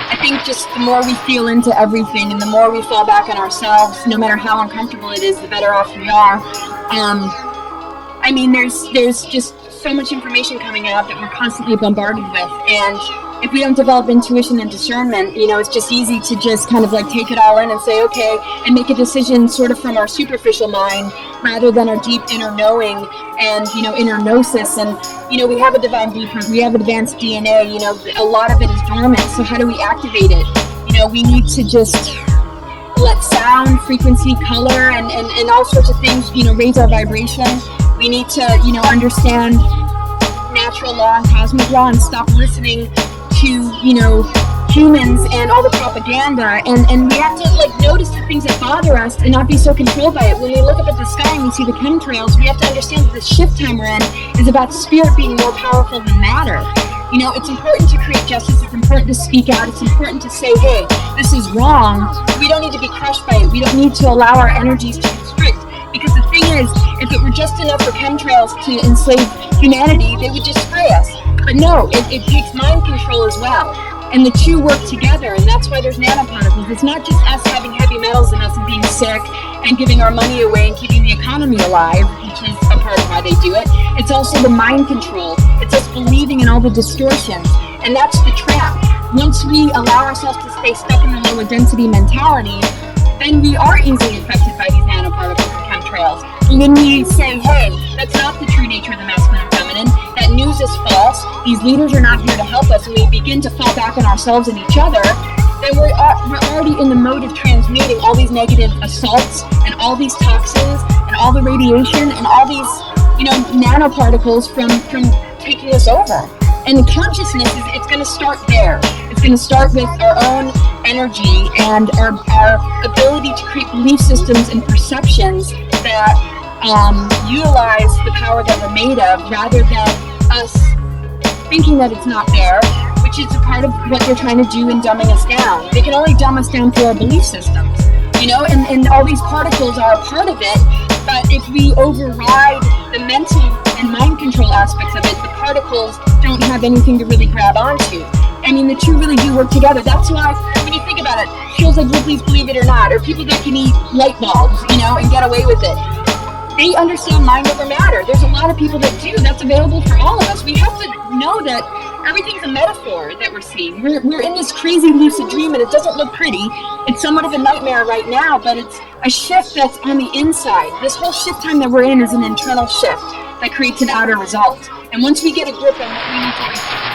I think just the more we feel into everything and the more we fall back on ourselves, no matter how uncomfortable it is, the better off we are. I mean, there's just so much information coming out that we're constantly bombarded with, and if we don't develop intuition and discernment, it's just easy to just kind of like take it all in and say, okay, and make a decision sort of from our superficial mind rather than our deep inner knowing and, inner gnosis. And, we have a divine blueprint, we have advanced DNA, a lot of it is dormant. So how do we activate it? We need to just let sound, frequency, color, and all sorts of things, raise our vibration. We need to, understand natural law and cosmic law and stop listening to, humans and all the propaganda. And we have to, notice the things that bother us and not be so controlled by it. When we look up at the sky and we see the chemtrails, we have to understand that the shift time we're in is about spirit being more powerful than matter. It's important to create justice. It's important to speak out. It's important to say, hey, this is wrong. We don't need to be crushed by it. We don't need to allow our energies to constrict. Because the thing is, if it were just enough for chemtrails to enslave humanity, they would just spray us. But no, it takes mind control as well. And the two work together, and that's why there's nanoparticles. It's not just us having heavy metals in us and being sick and giving our money away and keeping the economy alive, which is a part of why they do it. It's also the mind control. It's us believing in all the distortions. And that's the trap. Once we allow ourselves to stay stuck in the lower density mentality, then we are easily affected by these nanoparticles and chemtrails. And when we say, hey, that's not the true nature of the masculine and feminine, that news is false, these leaders are not here to help us, and we begin to fall back on ourselves and each other, then we're already in the mode of transmuting all these negative assaults and all these toxins and all the radiation and all these, nanoparticles from taking us over. And the consciousness it's going to start there. It's going to start with our own energy and our ability to create belief systems and perceptions that utilize the power that we're made of, rather than us thinking that it's not there, which is a part of what they're trying to do in dumbing us down. They can only dumb us down through our belief systems, and all these particles are a part of it. But if we override the mental and mind control aspects of it, the particles don't have anything to really grab onto. I mean, the two really do work together. That's why, when you think about it, shows like Ripley's Believe It or Not, or people that can eat light bulbs, and get away with it, they understand mind over matter. There's a lot of people that do. That's available for all of us. We have to know that everything's a metaphor that we're seeing. We're in this crazy lucid dream, and it doesn't look pretty. It's somewhat of a nightmare right now, but it's a shift that's on the inside. This whole shift time that we're in is an internal shift that creates an outer result. And once we get a grip on what we need to